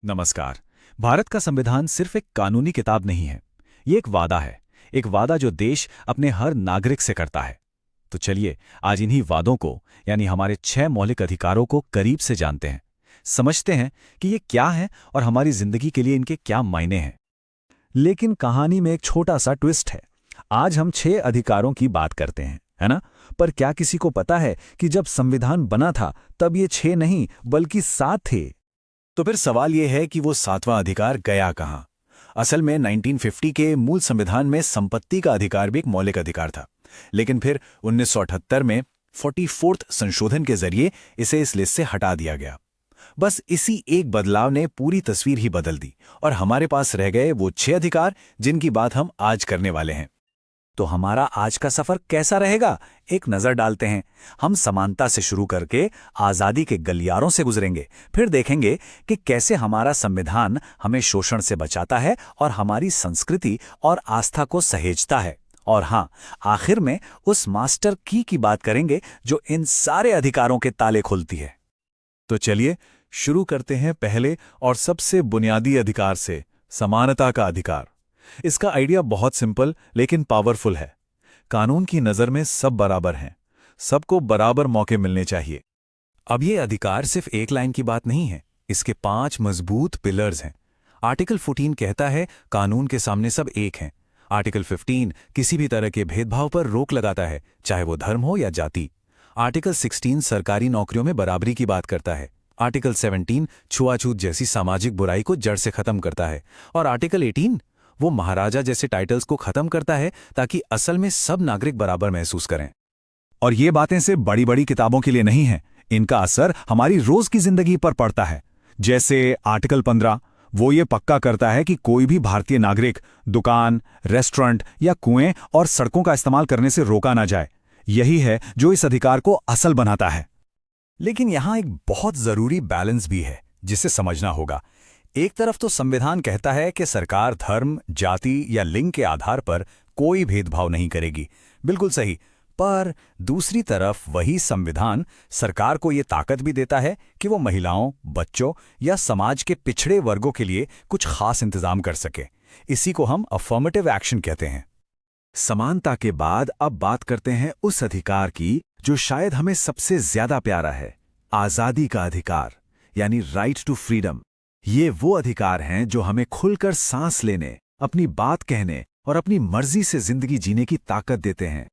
नमस्कार। भारत का संविधान सिर्फ एक कानूनी किताब नहीं है। ये एक वादा है। एक वादा जो देश अपने हर नागरिक से करता है। तो चलिए आज इन्हीं वादों को यानी हमारे 6 मौलिक अधिकारों को करीब से जानते हैं। समझते हैं कि ये क्या है और हमारी जिंदगी के लिए इनके क्या मायने हैं। लेकिन कहानी में एक छोटा सा ट्विस्ट है। आज हम 6 अधिकारों की बात करते हैं, है ना? पर क्या किसी को पता है कि जब संविधान बना था तब ये 6 नहीं बल्कि 7 थे? तो फिर सवाल ये है कि वो 7वां अधिकार गया कहाँ। असल में 1950 के मूल संविधान में संपत्ति का अधिकार भी एक मौलिक अधिकार था, लेकिन फिर 1978 में 44th संशोधन के जरिए इसे इस लिस्ट से हटा दिया गया। बस इसी एक बदलाव ने पूरी तस्वीर ही बदल दी और हमारे पास रह गए वो 6 अधिकार जिनकी बात हम आज करने वाले हैं। तो हमारा आज का सफर कैसा रहेगा, एक नजर डालते हैं। हम समानता से शुरू करके आजादी के गलियारों से गुजरेंगे, फिर देखेंगे कि कैसे हमारा संविधान हमें शोषण से बचाता है और हमारी संस्कृति और आस्था को सहेजता है। और हाँ, आखिर में उस मास्टर की बात करेंगे जो इन सारे अधिकारों के ताले खोलती है। तो चलिए शुरू करते हैं पहले और सबसे बुनियादी अधिकार से, समानता का अधिकार। इसका आइडिया बहुत सिंपल लेकिन पावरफुल है। कानून की नज़र में सब बराबर हैं, सबको बराबर मौके मिलने चाहिए। अब ये अधिकार सिर्फ एक लाइन की बात नहीं है, इसके 5 मजबूत पिलर्स हैं। आर्टिकल 14 कहता है कानून के सामने सब एक हैं। आर्टिकल 15 किसी भी तरह के भेदभाव पर रोक लगाता है, चाहे वो धर्म हो या जाति। आर्टिकल 16 सरकारी नौकरियों में बराबरी की बात करता है। आर्टिकल 17 छुआछूत जैसी सामाजिक बुराई को जड़ से खत्म करता है। और आर्टिकल 18 वो महाराजा जैसे टाइटल्स को खत्म करता है ताकि असल में सब नागरिक बराबर महसूस करें। और ये बातें सिर्फ बड़ी बड़ी किताबों के लिए नहीं हैं, इनका असर हमारी रोज की जिंदगी पर पड़ता है। जैसे आर्टिकल 15, वो ये पक्का करता है कि कोई भी भारतीय नागरिक दुकान, रेस्टोरेंट या कुएं और सड़कों का इस्तेमाल करने से रोका ना जाए। यही है जो इस अधिकार को असल बनाता है। लेकिन यहां एक बहुत जरूरी बैलेंस भी है जिसे समझना होगा। एक तरफ तो संविधान कहता है कि सरकार धर्म, जाति या लिंग के आधार पर कोई भेदभाव नहीं करेगी, बिल्कुल सही। पर दूसरी तरफ वही संविधान सरकार को ये ताकत भी देता है कि वो महिलाओं, बच्चों या समाज के पिछड़े वर्गों के लिए कुछ खास इंतजाम कर सके। इसी को हम अफर्मेटिव एक्शन कहते हैं। समानता के बाद अब बात करते हैं उस अधिकार की जो शायद हमें सबसे ज्यादा प्यारा है, आजादी का अधिकार, यानी राइट टू फ्रीडम। ये वो अधिकार हैं जो हमें खुलकर सांस लेने, अपनी बात कहने और अपनी मर्जी से जिंदगी जीने की ताकत देते हैं।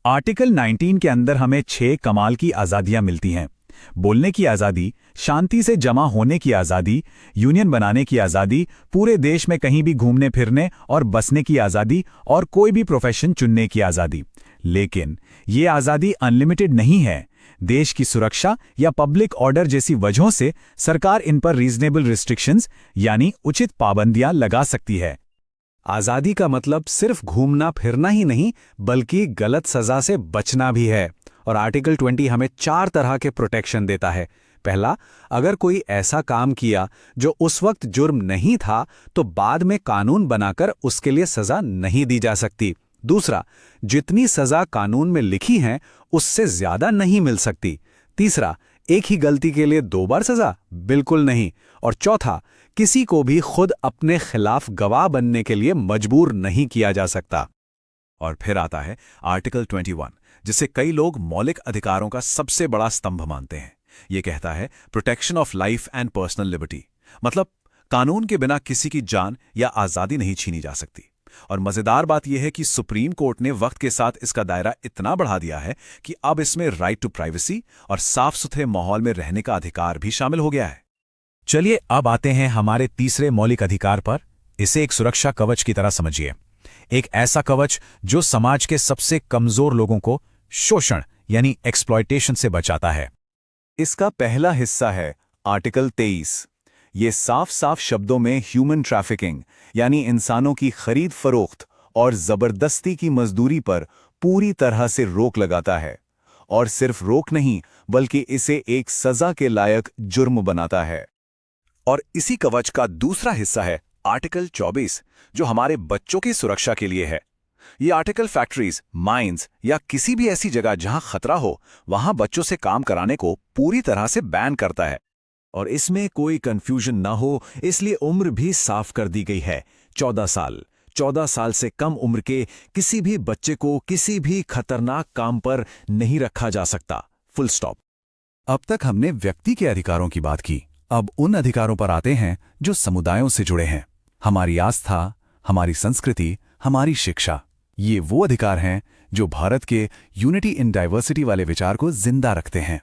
आर्टिकल 19 के अंदर हमें 6 कमाल की आज़ादियां मिलती हैं। बोलने की आज़ादी, शांति से जमा होने की आज़ादी, यूनियन बनाने की आज़ादी, पूरे देश में कहीं भी घूमने फिरने और बसने की आज़ादी और कोई भी प्रोफेशन चुनने की आज़ादी। लेकिन ये आज़ादी अनलिमिटेड नहीं है। देश की सुरक्षा या पब्लिक ऑर्डर जैसी वजहों से सरकार इन पर रीजनेबल रिस्ट्रिक्शंस यानी उचित पाबंदियां लगा सकती है। आज़ादी का मतलब सिर्फ घूमना फिरना ही नहीं बल्कि गलत सजा से बचना भी है। और आर्टिकल 20 हमें 4 तरह के प्रोटेक्शन देता है। पहला, अगर कोई ऐसा काम किया जो उस वक्त जुर्म नहीं था तो बाद में कानून बनाकर उसके लिए सजा नहीं दी जा सकती। दूसरा, जितनी सजा कानून में लिखी है उससे ज्यादा नहीं मिल सकती। तीसरा, एक ही गलती के लिए 2 बार सजा, बिल्कुल नहीं। और चौथा, किसी को भी खुद अपने खिलाफ गवाह बनने के लिए मजबूर नहीं किया जा सकता। और फिर आता है आर्टिकल 21, जिसे कई लोग मौलिक अधिकारों का सबसे बड़ा स्तंभ मानते हैं। ये कहता है protection of life and personal liberty, मतलब कानून के बिना किसी की जान या आज़ादी नहीं छीनी जा सकती। और मजेदार बात यह है कि सुप्रीम कोर्ट ने वक्त के साथ इसका दायरा इतना बढ़ा दिया है कि अब इसमें राइट टू प्राइवेसी और साफ सुथरे माहौल में रहने का अधिकार भी शामिल हो गया है। चलिए अब आते हैं हमारे तीसरे मौलिक अधिकार पर। इसे एक सुरक्षा कवच की तरह समझिए। एक ऐसा कवच जो समाज के सबसे कमजोर लोगों को शोषण यानी एक्सप्लॉयटेशन से बचाता है। इसका पहला हिस्सा है आर्टिकल 23। ये साफ साफ शब्दों में ह्यूमन ट्रैफिकिंग यानी इंसानों की खरीद फरोख्त और जबरदस्ती की मजदूरी पर पूरी तरह से रोक लगाता है। और सिर्फ रोक नहीं बल्कि इसे एक सजा के लायक जुर्म बनाता है। और इसी कवच का दूसरा हिस्सा है आर्टिकल 24, जो हमारे बच्चों की सुरक्षा के लिए है। ये आर्टिकल फैक्ट्रीज, माइंस या किसी भी ऐसी जगह जहां खतरा हो वहां बच्चों से काम कराने को पूरी तरह से बैन करता है। और इसमें कोई कंफ्यूजन ना हो इसलिए उम्र भी साफ कर दी गई है, 14 साल। 14 साल से कम उम्र के किसी भी बच्चे को किसी भी खतरनाक काम पर नहीं रखा जा सकता, फुल स्टॉप। अब तक हमने व्यक्ति के अधिकारों की बात की, अब उन अधिकारों पर आते हैं जो समुदायों से जुड़े हैं। हमारी आस्था, हमारी संस्कृति, हमारी शिक्षा, ये वो अधिकार हैं जो भारत के यूनिटी इन डाइवर्सिटी वाले विचार को जिंदा रखते हैं।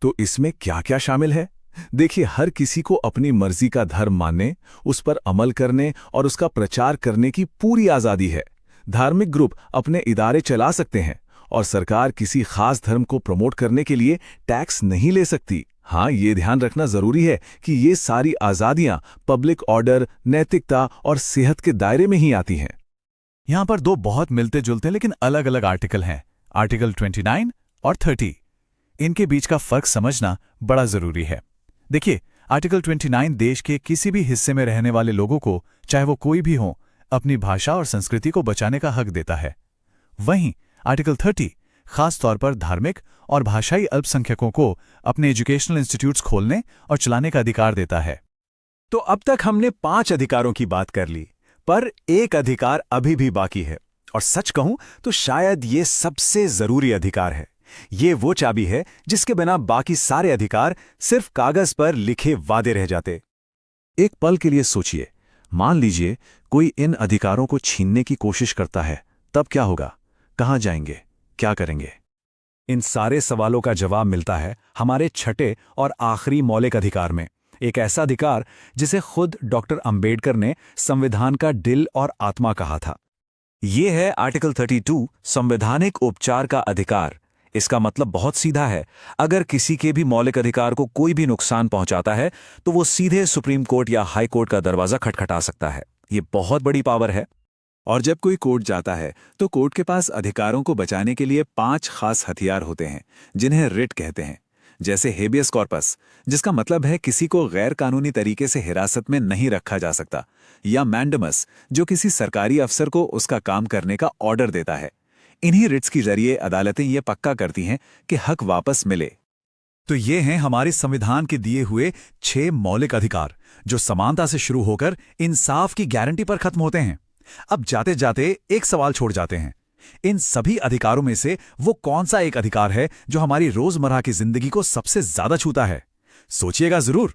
तो इसमें क्या क्या शामिल है? देखिए, हर किसी को अपनी मर्जी का धर्म मानने, उस पर अमल करने और उसका प्रचार करने की पूरी आज़ादी है। धार्मिक ग्रुप अपने इदारे चला सकते हैं और सरकार किसी खास धर्म को प्रमोट करने के लिए टैक्स नहीं ले सकती। हाँ, ये ध्यान रखना जरूरी है कि ये सारी आज़ादियां पब्लिक ऑर्डर, नैतिकता और सेहत के दायरे में ही आती हैं। यहां पर दो बहुत मिलते जुलते लेकिन अलग अलग आर्टिकल हैं, आर्टिकल 29 और 30। इनके बीच का फर्क समझना बड़ा जरूरी है। देखिए, आर्टिकल 29 देश के किसी भी हिस्से में रहने वाले लोगों को, चाहे वो कोई भी हो, अपनी भाषा और संस्कृति को बचाने का हक देता है। वहीं आर्टिकल 30 खास तौर पर धार्मिक और भाषाई अल्पसंख्यकों को अपने एजुकेशनल इंस्टीट्यूट्स खोलने और चलाने का अधिकार देता है। तो अब तक हमने 5 अधिकारों की बात कर ली, पर एक अधिकार अभी भी बाकी है, और सच कहूं तो शायद ये सबसे जरूरी अधिकार है। ये वो चाबी है जिसके बिना बाकी सारे अधिकार सिर्फ कागज पर लिखे वादे रह जाते। एक पल के लिए सोचिए, मान लीजिए कोई इन अधिकारों को छीनने की कोशिश करता है, तब क्या होगा? कहां जाएंगे? क्या करेंगे? इन सारे सवालों का जवाब मिलता है हमारे छठे और आखिरी मौलिक अधिकार में, एक ऐसा अधिकार जिसे खुद डॉक्टर अंबेडकर ने संविधान का दिल और आत्मा कहा था। यह है आर्टिकल 32, संवैधानिक उपचार का अधिकार। इसका मतलब बहुत सीधा है, अगर किसी के भी मौलिक अधिकार को कोई भी नुकसान पहुंचाता है तो वो सीधे सुप्रीम कोर्ट या हाई कोर्ट का दरवाजा खटखटा सकता है। ये बहुत बड़ी पावर है। और जब कोई कोर्ट जाता है तो कोर्ट के पास अधिकारों को बचाने के लिए 5 खास हथियार होते हैं, जिन्हें रिट कहते हैं। जैसे हेबियस कॉर्पस, जिसका मतलब है किसी को गैर कानूनी तरीके से हिरासत में नहीं रखा जा सकता, या मैंडमस, जो किसी सरकारी अफसर को उसका काम करने का ऑर्डर देता है। इन्हीं रिट्स के जरिए अदालतें ये पक्का करती हैं कि हक वापस मिले। तो ये हैं हमारे संविधान के दिए हुए 6 मौलिक अधिकार, जो समानता से शुरू होकर इंसाफ की गारंटी पर खत्म होते हैं। अब जाते जाते एक सवाल छोड़ जाते हैं, इन सभी अधिकारों में से वो कौन सा एक अधिकार है जो हमारी रोजमर्रा की जिंदगी को सबसे ज्यादा छूता है? सोचिएगा जरूर।